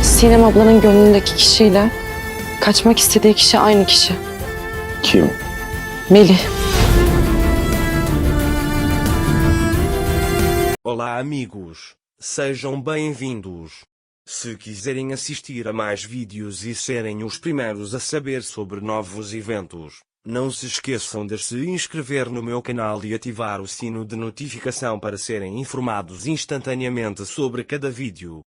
Sinem ablanın gönlündeki kişiyle kaçmak istediği kişi aynı kişi. Kim? Melih. Olá amigos, sejam bem-vindos. Se quiserem assistir a mais vídeos e serem os primeiros a saber sobre novos eventos, não se esqueçam de se inscrever no meu canal e ativar o sino de notificação para serem informados instantaneamente sobre cada vídeo.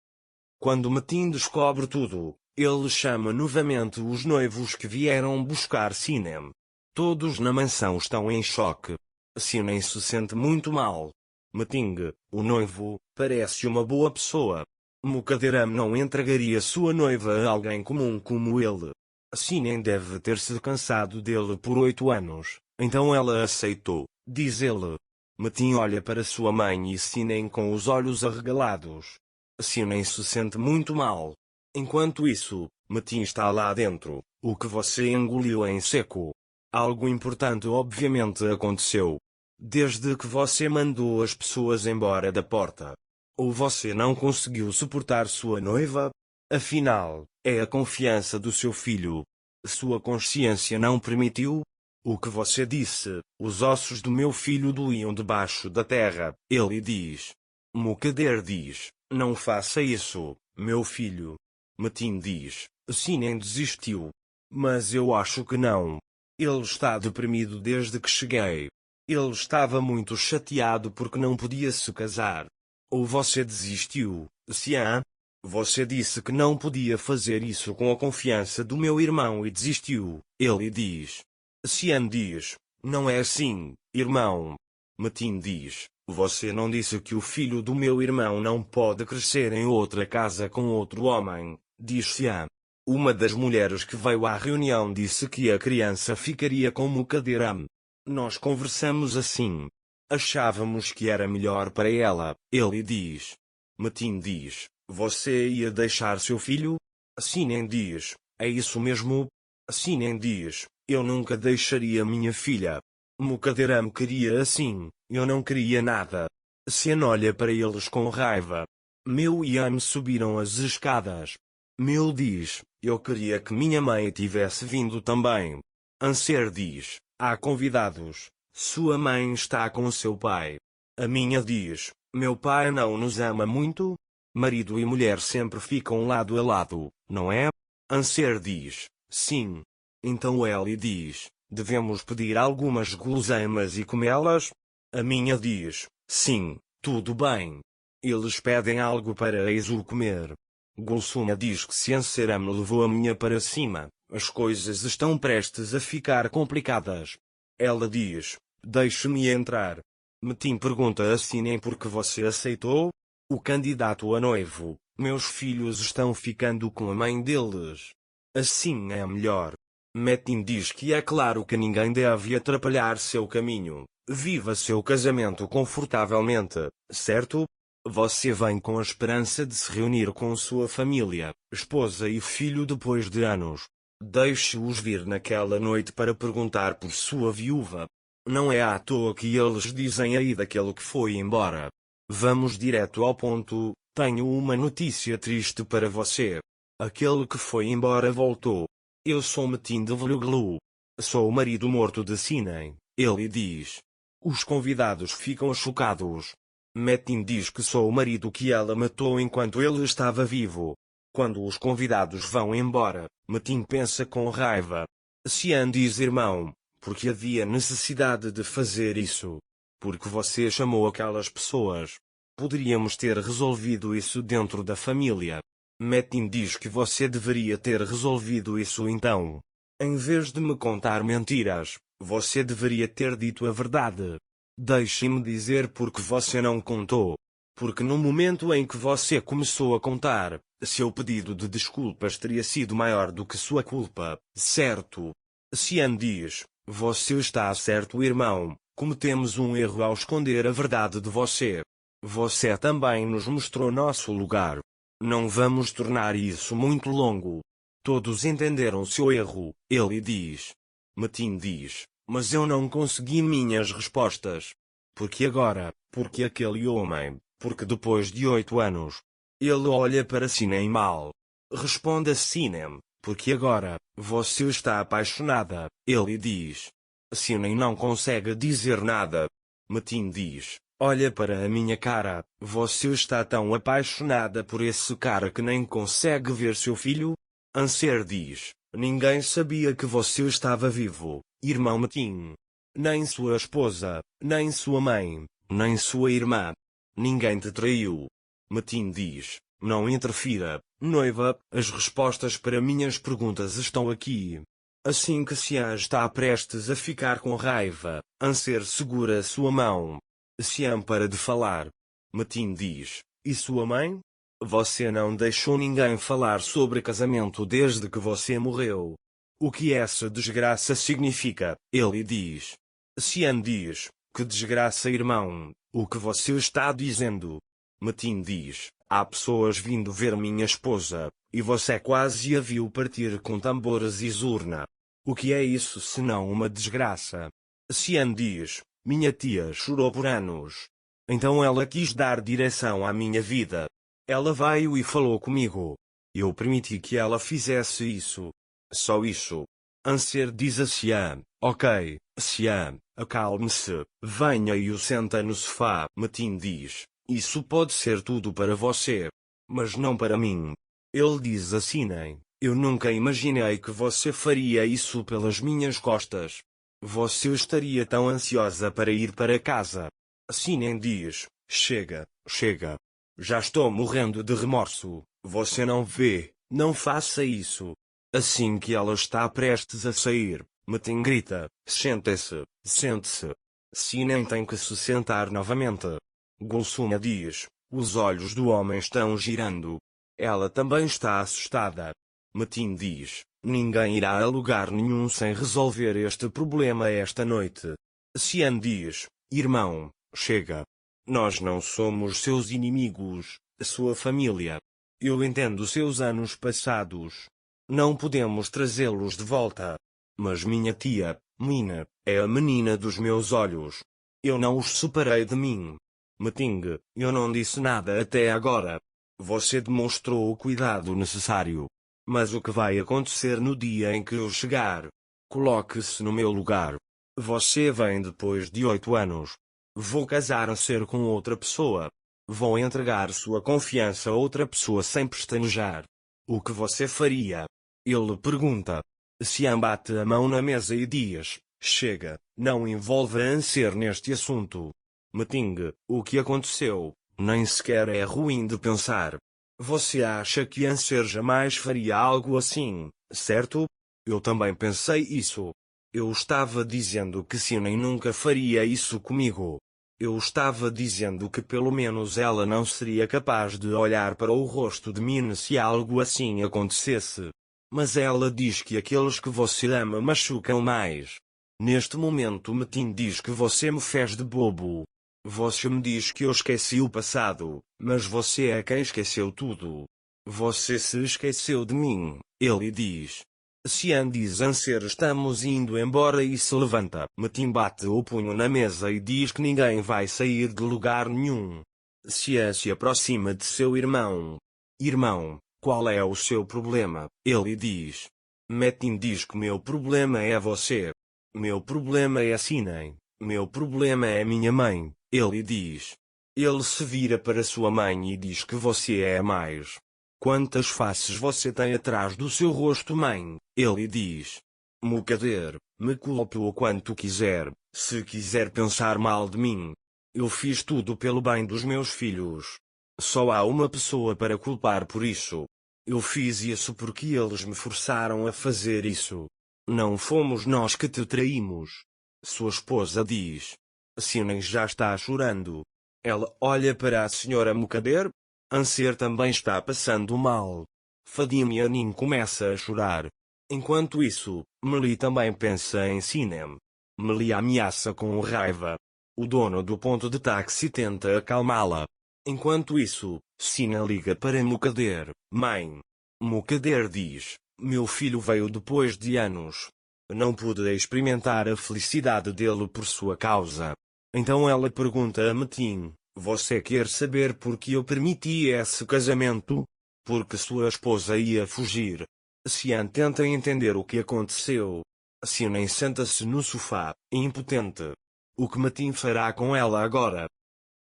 Quando Metin descobre tudo, ele chama novamente os noivos que vieram buscar Sinem. Todos na mansão estão em choque. Sinem se sente muito mal. Metin, o noivo, parece uma boa pessoa. Mukaderam não entregaria sua noiva a alguém comum como ele. Sinem deve ter se cansado dele por 8 anos, então ela aceitou, diz ele. Metin olha para sua mãe e Sinem com os olhos arregalados. Sinem se sente muito mal. Enquanto isso, Metin está lá dentro. O que você engoliu em seco? Algo importante obviamente aconteceu. Desde que você mandou as pessoas embora da porta. Ou você não conseguiu suportar sua noiva? Afinal, é a confiança do seu filho. Sua consciência não permitiu? O que você disse, os ossos do meu filho doíam debaixo da terra, ele diz. Mukader diz, não faça isso, meu filho. Metin diz, Sinem desistiu. Mas eu acho que não. Ele está deprimido desde que cheguei. Ele estava muito chateado porque não podia se casar. Ou você desistiu, Sian? Você disse que não podia fazer isso com a confiança do meu irmão e desistiu, ele diz. Sian diz, não é assim, irmão. Metin diz, você não disse que o filho do meu irmão não pode crescer em outra casa com outro homem, diz Sian. Uma das mulheres que veio à reunião disse que a criança ficaria com Mukaderam. Nós conversamos assim. Achávamos que era melhor para ela, ele diz. Metin diz, você ia deixar seu filho? Sinem diz, é isso mesmo? Sinem diz, eu nunca deixaria minha filha. Mukaderam queria assim, eu não queria nada. Sian olha para eles com raiva. Meu e Am subiram as escadas. Meu diz, eu queria que minha mãe tivesse vindo também. Anser diz, há convidados. Sua mãe está com seu pai. A minha diz, meu pai não nos ama muito? Marido e mulher sempre ficam lado a lado, não é? Anser diz, sim. Então Eli diz, devemos pedir algumas guloseimas e comê-las? A minha diz, sim, tudo bem. Eles pedem algo para Eizu comer. Gulsuma diz que se Anseram levou a minha para cima, as coisas estão prestes a ficar complicadas. Ela diz, deixe-me entrar. Metin pergunta a Sinem por que você aceitou? O candidato a noivo, meus filhos estão ficando com a mãe deles. Assim é melhor. Metin diz que é claro que ninguém deve atrapalhar seu caminho. Viva seu casamento confortavelmente, certo? Você vem com a esperança de se reunir com sua família, esposa e filho depois de anos. Deixe-os vir naquela noite para perguntar por sua viúva. Não é à toa que eles dizem aí daquele que foi embora. Vamos direto ao ponto, tenho uma notícia triste para você. Aquele que foi embora voltou. Eu sou Metin de Vluglu. Sou o marido morto de Sinem, ele diz. Os convidados ficam chocados. Metin diz que sou o marido que ela matou enquanto ele estava vivo. Quando os convidados vão embora, Metin pensa com raiva. Sian diz irmão, porque havia necessidade de fazer isso? Porque você chamou aquelas pessoas? Poderíamos ter resolvido isso dentro da família. Metin diz que você deveria ter resolvido isso então. Em vez de me contar mentiras, você deveria ter dito a verdade. Deixe-me dizer porque você não contou. Porque no momento em que você começou a contar, seu pedido de desculpas teria sido maior do que sua culpa, certo? Sian diz, você está certo irmão, cometemos um erro ao esconder a verdade de você. Você também nos mostrou nosso lugar. Não vamos tornar isso muito longo. Todos entenderam seu erro, ele diz. Metin diz, mas eu não consegui minhas respostas. Porque agora, porque aquele homem, porque depois de 8 anos. Ele olha para Sinem mal. Responde Sinem, porque agora, você está apaixonada, ele diz. Sinem não consegue dizer nada. Metin diz, olha para a minha cara, você está tão apaixonada por esse cara que nem consegue ver seu filho? Anser diz, ninguém sabia que você estava vivo, irmão Metin. Nem sua esposa, nem sua mãe, nem sua irmã. Ninguém te traiu. Metin diz, não interfira, noiva, as respostas para minhas perguntas estão aqui. Assim que Sian está prestes a ficar com raiva, Anser segura sua mão. Sian para de falar. Metin diz, e sua mãe? Você não deixou ninguém falar sobre casamento desde que você morreu. O que essa desgraça significa? Ele diz. Sian diz, que desgraça, irmão, o que você está dizendo? Metin diz, há pessoas vindo ver minha esposa, e você quase a viu partir com tambores e zurna. O que é isso senão uma desgraça? Sian diz, minha tia chorou por anos. Então ela quis dar direção à minha vida. Ela veio e falou comigo. Eu permiti que ela fizesse isso. Só isso. Anser diz a Sian, ok, Sian, acalme-se, venha e o senta no sofá. Metin diz, isso pode ser tudo para você, mas não para mim. Ele diz a Sinem, eu nunca imaginei que você faria isso pelas minhas costas. Você estaria tão ansiosa para ir para casa. Sinem diz, chega, chega. Já estou morrendo de remorso, você não vê, não faça isso. Assim que ela está prestes a sair, Metin grita, sente-se, sente-se. Sinem tem que se sentar novamente. Gulsuma diz, os olhos do homem estão girando. Ela também está assustada. Metin diz, ninguém irá a lugar nenhum sem resolver este problema esta noite. Sian diz, irmão, chega. Nós não somos seus inimigos, sua família. Eu entendo seus anos passados. Não podemos trazê-los de volta. Mas minha tia, Mina, é a menina dos meus olhos. Eu não os separei de mim. Metin, eu não disse nada até agora. Você demonstrou o cuidado necessário. Mas o que vai acontecer no dia em que eu chegar? Coloque-se no meu lugar. Você vem depois de 8 anos. Vou casar-se com outra pessoa. Vou entregar sua confiança a outra pessoa sem pestanejar. O que você faria? Ele pergunta. Sian bate a mão na mesa e diz, chega, não envolva Anser neste assunto. Metin, o que aconteceu, nem sequer é ruim de pensar. Você acha que Anser jamais faria algo assim, certo? Eu também pensei isso. Eu estava dizendo que Sinem nunca faria isso comigo. Eu estava dizendo que pelo menos ela não seria capaz de olhar para o rosto de Min se algo assim acontecesse. Mas ela diz que aqueles que você ama machucam mais. Neste momento Metin diz que você me fez de bobo. Você me diz que eu esqueci o passado, mas você é quem esqueceu tudo. Você se esqueceu de mim, ele diz. Sian diz Anser estamos indo embora e se levanta. Metin bate o punho na mesa e diz que ninguém vai sair de lugar nenhum. Sian se aproxima de seu irmão. Irmão, qual é o seu problema? Ele diz. Metin diz que meu problema é você. Meu problema é Sinem. Meu problema é minha mãe, ele diz. Ele se vira para sua mãe e diz que você é a mais. Quantas faces você tem atrás do seu rosto, mãe? Ele diz. Mukader, me culpe o quanto quiser, se quiser pensar mal de mim. Eu fiz tudo pelo bem dos meus filhos. Só há uma pessoa para culpar por isso. Eu fiz isso porque eles me forçaram a fazer isso. Não fomos nós que te traímos. Sua esposa diz. Sinem já está chorando. Ela olha para a senhora Mukader. Anser também está passando mal. Fadim e Anin começa a chorar. Enquanto isso, Meli também pensa em Sinem. Meli ameaça com raiva. O dono do ponto de táxi tenta acalmá-la. Enquanto isso, Sinem liga para Mukader. Mãe. Mukader diz, meu filho veio depois de anos. Não pude experimentar a felicidade dele por sua causa. Então ela pergunta a Metin, você quer saber por que eu permiti esse casamento? porque sua esposa ia fugir. Cian tenta entender o que aconteceu. Sionen senta-se no sofá, impotente. O que Matin fará com ela agora?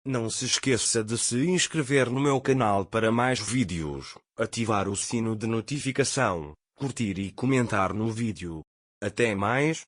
Não se esqueça de se inscrever no meu canal para mais vídeos, ativar o sino de notificação, curtir e comentar no vídeo. Até mais.